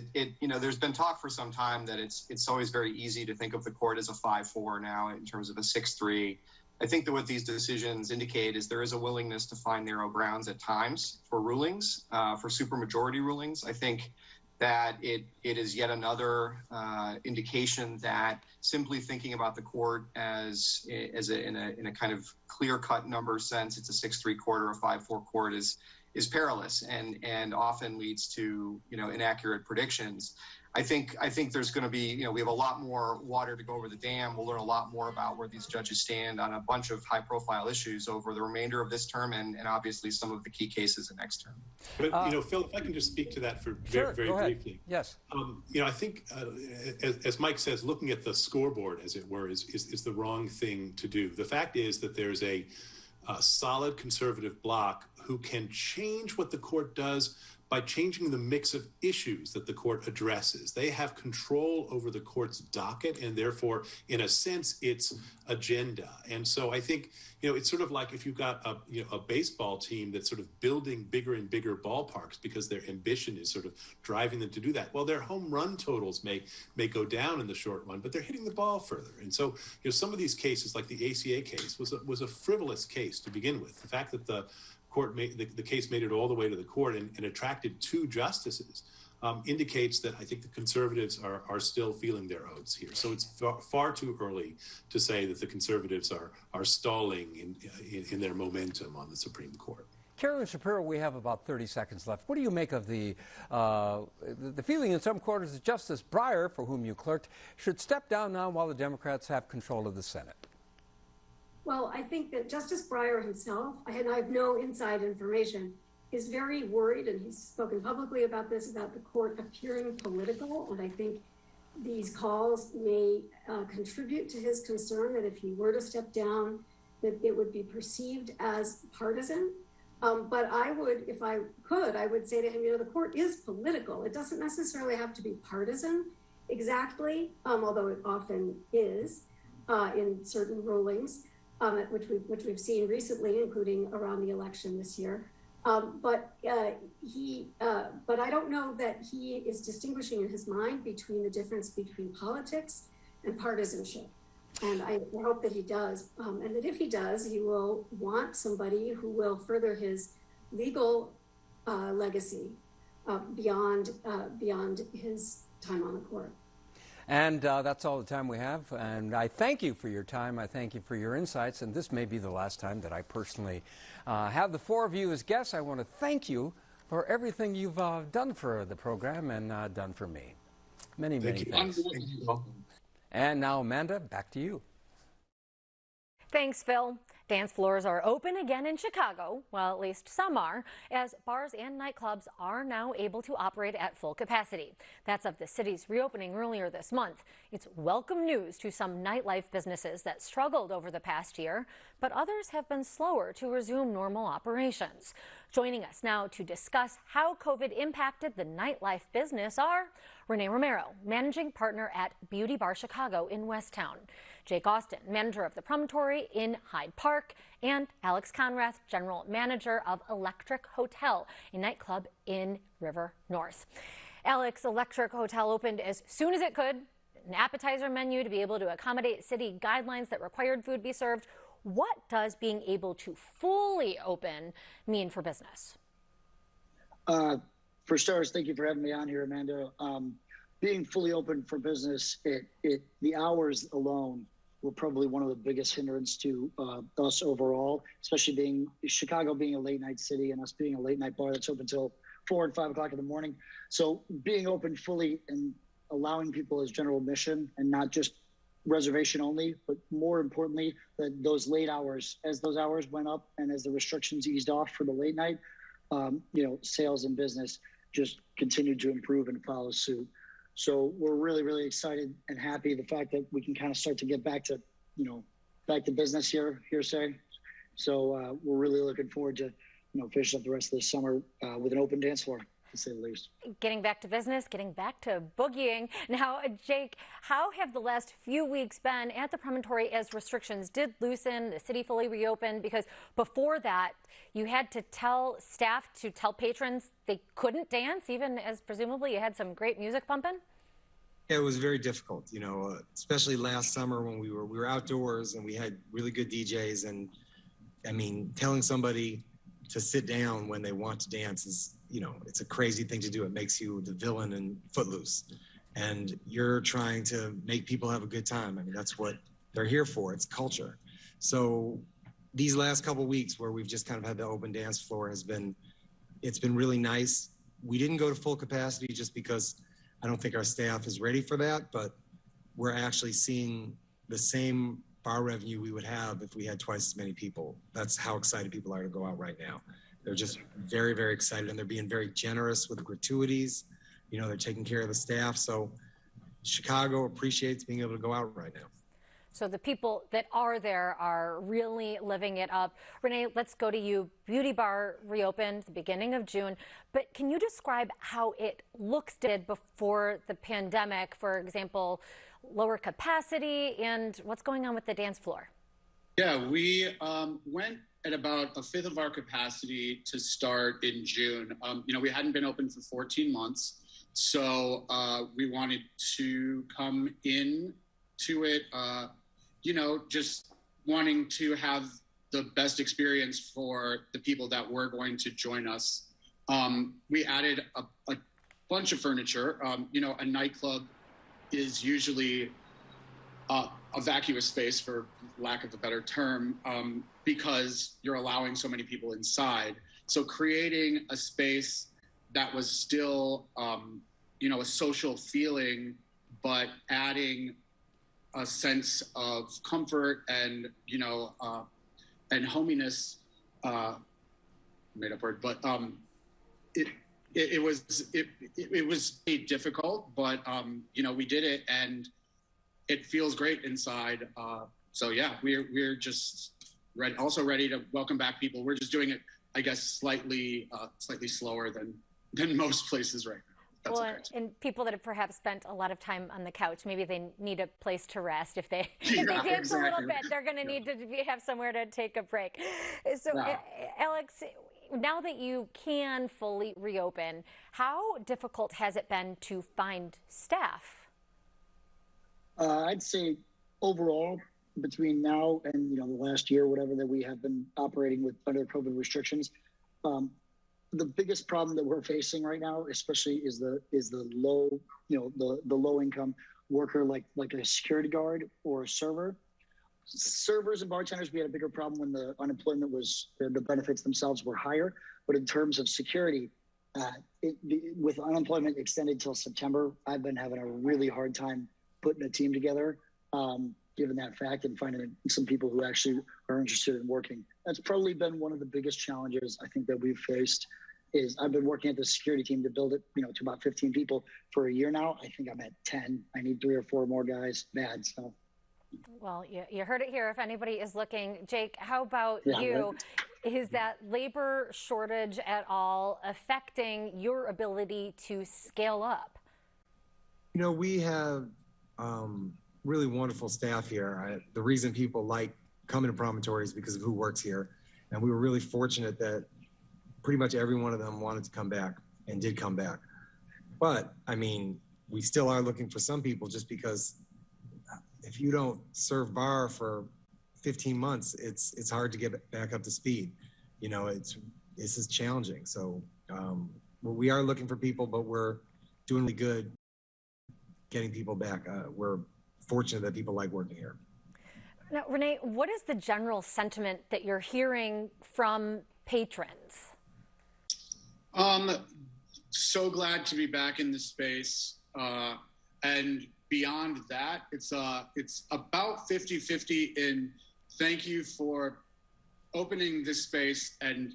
there's been talk for some time that it's always very easy to think of the court as a 5-4 now in terms of a 6-3. I think that what these decisions indicate is there is a willingness to find narrow grounds at times for rulings, for supermajority rulings. I think that it is yet another indication that simply thinking about the court as in a kind of clear-cut number sense, it's a 6-3 court or a 5-4 court is perilous and often leads to inaccurate predictions. I think there's going to be, we have a lot more water to go over the dam. We'll learn a lot more about where these judges stand on a bunch of high-profile issues over the remainder of this term and obviously some of the key cases in next term. But, Phil, if I can just speak to that for very briefly. Yes. I think, as Mike says, looking at the scoreboard, as it were, is the wrong thing to do. The fact is that there's a solid conservative bloc who can change what the court does by changing the mix of issues that the court addresses. They have control over the court's docket and therefore, in a sense, its agenda. And so I think, it's sort of like if you've got a baseball team that's sort of building bigger and bigger ballparks because their ambition is sort of driving them to do that. Well, their home run totals may go down in the short run, but they're hitting the ball further. And so, some of these cases, like the ACA case, was a frivolous case to begin with. The fact that the case made it all the way to the court and attracted 2 justices indicates that I think the conservatives are still feeling their oats here. So it's far too early to say that the conservatives are stalling in their momentum on the Supreme Court. Carolyn Shapiro, we have about 30 seconds left. What do you make of the feeling in some quarters that Justice Breyer, for whom you clerked, should step down now while the Democrats have control of the Senate? Well, I think that Justice Breyer himself, and I have no inside information, is very worried, and he's spoken publicly about this, about the court appearing political. And I think these calls may contribute to his concern that if he were to step down, that it would be perceived as partisan. But I would, if I could, I would say to him, the court is political. It doesn't necessarily have to be partisan exactly, although it often is in certain rulings. Which we've seen recently, including around the election this year. But I don't know that he is distinguishing in his mind between the difference between politics and partisanship. And I hope that he does, and that if he does, he will want somebody who will further his legal legacy beyond his time on the court. And that's all the time we have. And I thank you for your time. I thank you for your insights. And this may be the last time that I personally have the four of you as guests. I want to thank you for everything you've done for the program and done for me. Many thanks. And now, Amanda, back to you. Thanks, Phil. Dance floors are open again in Chicago, well, at least some are, as bars and nightclubs are now able to operate at full capacity. That's of the city's reopening earlier this month. It's welcome news to some nightlife businesses that struggled over the past year, but others have been slower to resume normal operations. Joining us now to discuss how COVID impacted the nightlife business are Renee Romero, managing partner at Beauty Bar Chicago in Westtown, Jake Austin, manager of the Promontory in Hyde Park, and Alex Conrath, general manager of Electric Hotel, a nightclub in River North. Alex, Electric Hotel opened as soon as it could, an appetizer menu to be able to accommodate city guidelines that required food be served. What does being able to fully open mean for business? For starters, thank you for having me on here, Amanda. Being fully open for business, the hours alone were probably one of the biggest hindrance to us overall, especially Chicago being a late night city and us being a late night bar that's open till 4 and 5 o'clock in the morning. So being open fully and allowing people as general admission and not just reservation only, but more importantly, that those late hours, as those hours went up and as the restrictions eased off for the late night, sales and business just continued to improve and follow suit. So we're really, really excited and happy the fact that we can kind of start to get back to business here, say. So we're really looking forward to, finishing up the rest of this summer with an open dance floor, to say the least. Getting back to business, getting back to boogieing. Now, Jake, how have the last few weeks been at the Promontory as restrictions did loosen, the city fully reopened? Because before that, you had to tell staff to tell patrons they couldn't dance, even as presumably you had some great music pumping? It was very difficult, especially last summer when we were outdoors and we had really good DJs. And I mean, telling somebody to sit down when they want to dance is, it's a crazy thing to do. It makes you the villain in Footloose. And you're trying to make people have a good time. I mean, that's what they're here for. It's culture. So these last couple of weeks where we've just kind of had the open dance floor it's been really nice. We didn't go to full capacity just because I don't think our staff is ready for that, but we're actually seeing the same bar revenue we would have if we had twice as many people. That's how excited people are to go out right now. They're just very, very excited, and they're being very generous with gratuities. They're taking care of the staff. So Chicago appreciates being able to go out right now. So the people that are there are really living it up. Renee, let's go to you. Beauty Bar reopened the beginning of June, but can you describe how it did before the pandemic? For example, lower capacity, and what's going on with the dance floor? Yeah, we went at about a fifth of our capacity to start in June. We hadn't been open for 14 months, so we wanted to come in to it, just wanting to have the best experience for the people that were going to join us. We added a bunch of furniture. A nightclub is usually a vacuous space, for lack of a better term, because you're allowing so many people inside. So creating a space that was still, a social feeling, but adding a sense of comfort and, and hominess, made up word, but it was difficult, but, we did it and it feels great inside. So yeah, we're just ready to welcome back people. We're just doing it, I guess, slightly slower than most places right now. That's well, and people that have perhaps spent a lot of time on the couch, maybe they need a place to rest. If they dance a little bit, they're going to need to have somewhere to take a break. So, Alex, now that you can fully reopen, how difficult has it been to find staff? I'd say overall, between now and the last year, whatever that we have been operating with under COVID restrictions, the biggest problem that we're facing right now, especially, is the low, the low income worker, like a security guard or a server. Servers and bartenders, we had a bigger problem when the unemployment was, the benefits themselves were higher. But in terms of security, with unemployment extended till September, I've been having a really hard time putting a team together, given that fact, and finding some people who actually are interested in working. That's probably been one of the biggest challenges I think that we've faced. Is I've been working at the security team to build it, to about 15 people for a year now. I think I'm at 10. I need 3 or 4 more guys. Bad. So. Well, you heard it here. If anybody is looking, Jake, how about you? Right. Is that labor shortage at all affecting your ability to scale up? We have really wonderful staff here. The reason people like coming to Promontory is because of who works here. And we were really fortunate that pretty much every one of them wanted to come back and did come back. But, we still are looking for some people, just because if you don't serve bar for 15 months, it's hard to get back up to speed. This is challenging. So we are looking for people, but we're doing really good getting people back. We're fortunate that people like working here. Now, Renee, what is the general sentiment that you're hearing from patrons? So glad to be back in the space. And beyond that, it's about 50-50 in thank you for opening this space and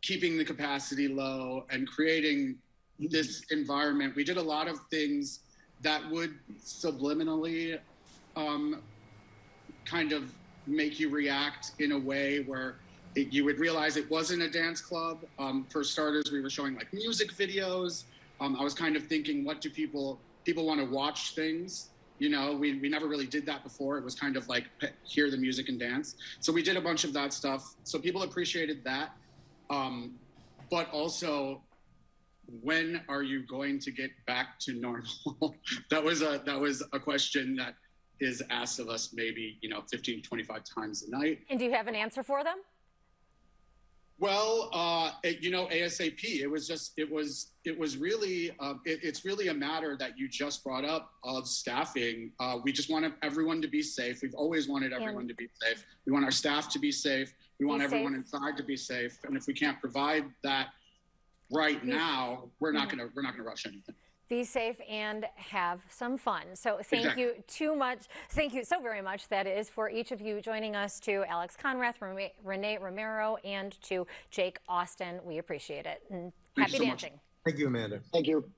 keeping the capacity low and creating this environment. We did a lot of things that would subliminally kind of make you react in a way where you would realize it wasn't a dance club. For starters, we were showing like music videos. I was kind of thinking, what do people want to watch things? We never really did that before. It was kind of like hear the music and dance. So we did a bunch of that stuff. So people appreciated that. But also, when are you going to get back to normal? That was a question that is asked of us maybe 15, 25 times a night. And do you have an answer for them? Well, ASAP. It's really a matter that you just brought up of staffing. We just want everyone to be safe. We've always wanted everyone to be safe. We want our staff to be safe. We want everyone inside to be safe. And if we can't provide that right now, we're not gonna rush anything. Be safe and have some fun. So thank you too much. Thank you so very much. That is for each of you joining us, to Alex Conrath, Renee Romero, and to Jake Austin. We appreciate it. And happy dancing. Thank you, Amanda. Thank you.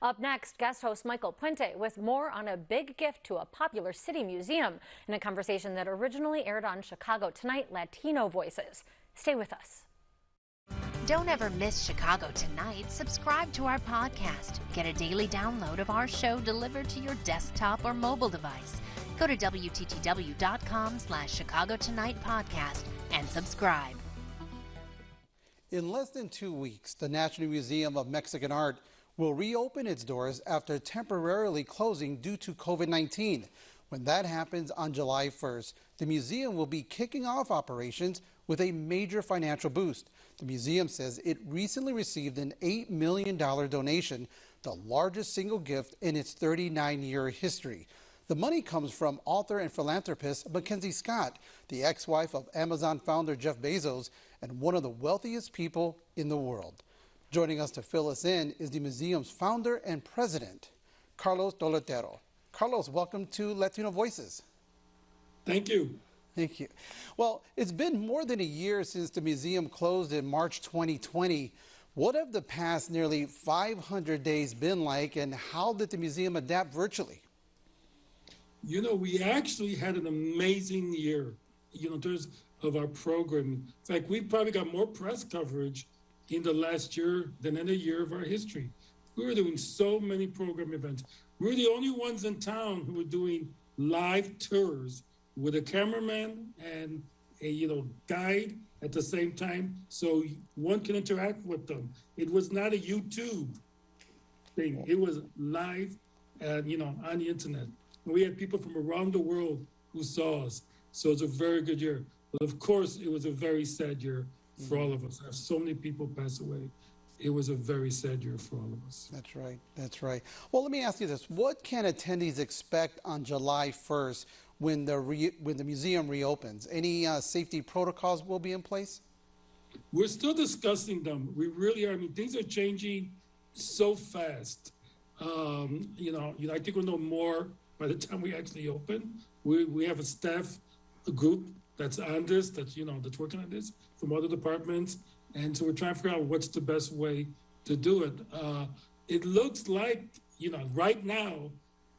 Up next, guest host Michael Puente with more on a big gift to a popular city museum in a conversation that originally aired on Chicago Tonight, Latino Voices. Stay with us. Don't ever miss Chicago Tonight. Subscribe to our podcast. Get a daily download of our show delivered to your desktop or mobile device. Go to WTTW.com/Chicago Tonight podcast and subscribe. In less than 2 weeks, the National Museum of Mexican Art will reopen its doors after temporarily closing due to COVID-19. When that happens on July 1st, the museum will be kicking off operations with a major financial boost. The museum says it recently received an $8 million donation, the largest single gift in its 39-year history. The money comes from author and philanthropist Mackenzie Scott, the ex-wife of Amazon founder Jeff Bezos and one of the wealthiest people in the world. Joining us to fill us in is the museum's founder and president, Carlos Doletero. Carlos, welcome to Latino Voices. Thank you. Thank you. Well, it's been more than a year since the museum closed in March 2020. What have the past nearly 500 days been like, and how did the museum adapt virtually? We actually had an amazing year, in terms of our programming. In fact, we probably got more press coverage in the last year than any year of our history. We were doing so many program events. We were the only ones in town who were doing live tours with a cameraman and guide at the same time, so one can interact with them. It was not a YouTube thing. It was live, on the internet. We had people from around the world who saw us. So it's a very good year. But of course, it was a very sad year for all of us. So many people passed away. It was a very sad year for all of us. That's right. That's right. Well, let me ask you this. What can attendees expect on July 1st when the museum reopens? Any safety protocols will be in place? We're still discussing them. We really are. I mean, things are changing so fast. I think we'll know more by the time we actually open. We have a staff group that's on this, that's working on this from other departments. And so we're trying to figure out what's the best way to do it. It looks like, right now,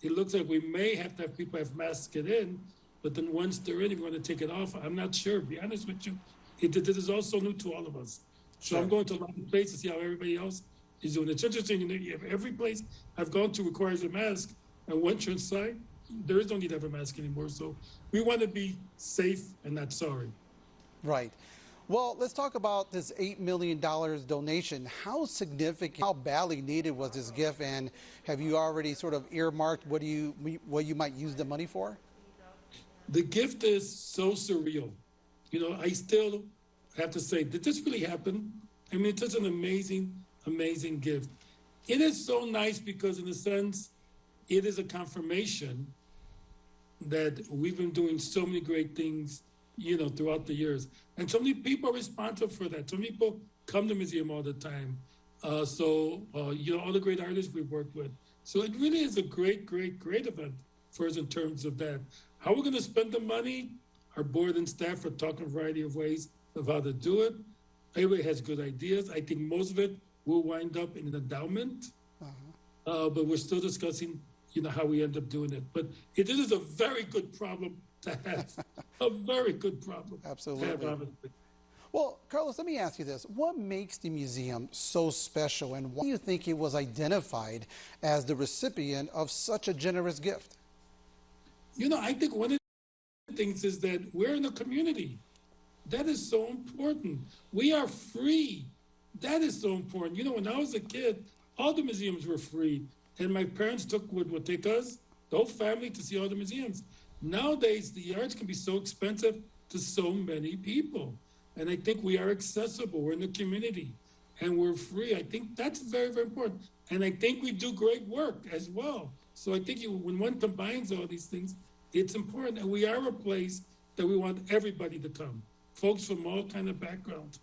it looks like we may have to have people have masks get in, but then once they're in, if we're going to take it off, I'm not sure. To be honest with you, this is also new to all of us. So I'm going to a lot of places to see how everybody else is doing. It's interesting, every place I've gone to requires a mask, and once you're inside, there is no need to have a mask anymore. So we want to be safe and not sorry. Right. Well, let's talk about this $8 million donation. How significant, how badly needed was this gift, and have you already sort of earmarked what you might use the money for? The gift is so surreal. I still have to say, did this really happen? I mean, it's just an amazing, amazing gift. It is so nice because, in a sense, it is a confirmation that we've been doing so many great things throughout the years. And so many people are responsible for that. So many people come to the museum all the time. All the great artists we've worked with. So it really is a great, great, great event for us in terms of that. How we're going to spend the money, our board and staff are talking a variety of ways of how to do it. Everybody has good ideas. I think most of it will wind up in an endowment. But we're still discussing, how we end up doing it. But this is a very good problem to have. A very good problem. Absolutely. Well, Carlos, let me ask you this. What makes the museum so special, and why do you think it was identified as the recipient of such a generous gift? I think one of the things is that we're in a community. That is so important. We are free. That is so important. When I was a kid, all the museums were free. And my parents would take us, the whole family, to see all the museums. Nowadays, the arts can be so expensive to so many people. And I think we are accessible. We're in the community and we're free. I think that's very, very important. And I think we do great work as well. So I think when one combines all these things, it's important. And we are a place that we want everybody to come. Folks from all kind of backgrounds,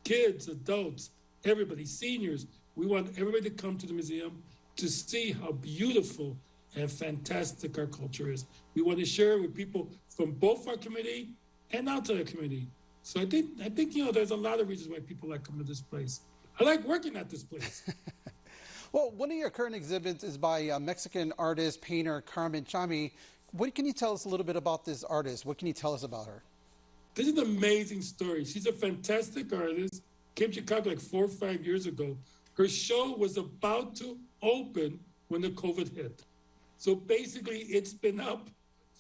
kids, adults, everybody, seniors. We want everybody to come to the museum to see how beautiful and fantastic our culture is. We want to share it with people from both our community and outside our community. So I think there's a lot of reasons why people like coming to this place. I like working at this place. Well, one of your current exhibits is by Mexican artist, painter Carmen Chami. What can you tell us a little bit about this artist? What can you tell us about her? This is an amazing story. She's a fantastic artist. Came to Chicago like 4 or 5 years ago. Her show was about to open when the COVID hit. So basically, it's been up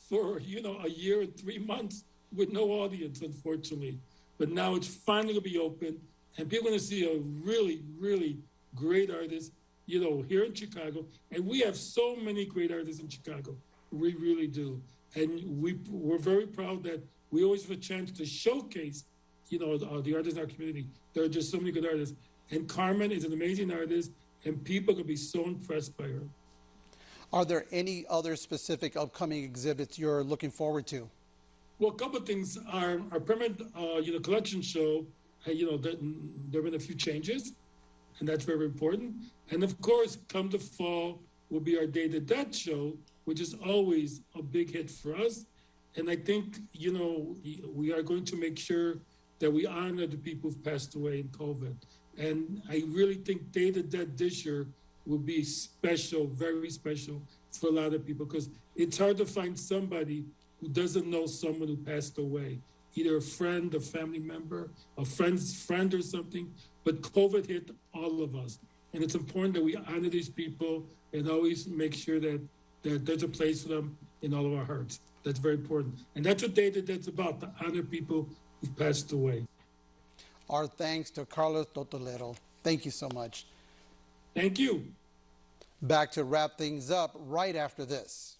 for, a year and 3 months with no audience, unfortunately. But now it's finally going to be open, and people are going to see a really, really great artist, here in Chicago. And we have so many great artists in Chicago. We really do. And we're very proud that we always have a chance to showcase, the artists in our community. There are just so many good artists. And Carmen is an amazing artist, and people can be so impressed by her. Are there any other specific upcoming exhibits you're looking forward to? Well, a couple of things. Our permanent, collection show, there have been a few changes, and that's very important. And of course, come the fall will be our Day to Death show, which is always a big hit for us. And I think, we are going to make sure that we honor the people who've passed away in COVID. And I really think Day to Death this year will be special, very special for a lot of people, because it's hard to find somebody who doesn't know someone who passed away, either a friend, a family member, a friend's friend or something. But COVID hit all of us. And it's important that we honor these people and always make sure that there's a place for them in all of our hearts. That's very important. And that's what Day that's about, to honor people who've passed away. Our thanks to Carlos Totolero. Thank you so much. Thank you. Back to wrap things up right after this.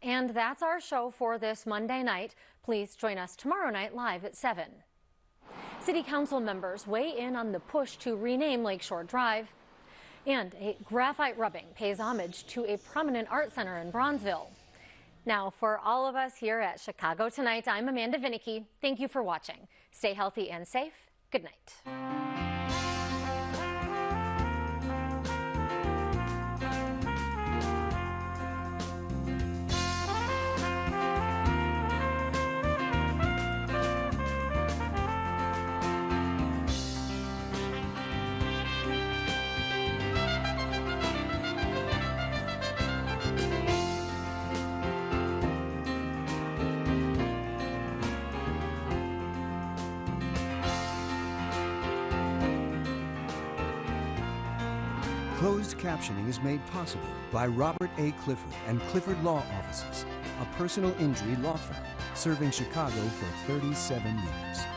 And that's our show for this Monday night. Please join us tomorrow night live at 7. City Council members weigh in on the push to rename Lakeshore Drive. And a graphite rubbing pays homage to a prominent art center in Bronzeville. Now, for all of us here at Chicago Tonight, I'm Amanda Vinicky. Thank you for watching. Stay healthy and safe. Good night. Closed captioning is made possible by Robert A. Clifford and Clifford Law Offices, a personal injury law firm serving Chicago for 37 years.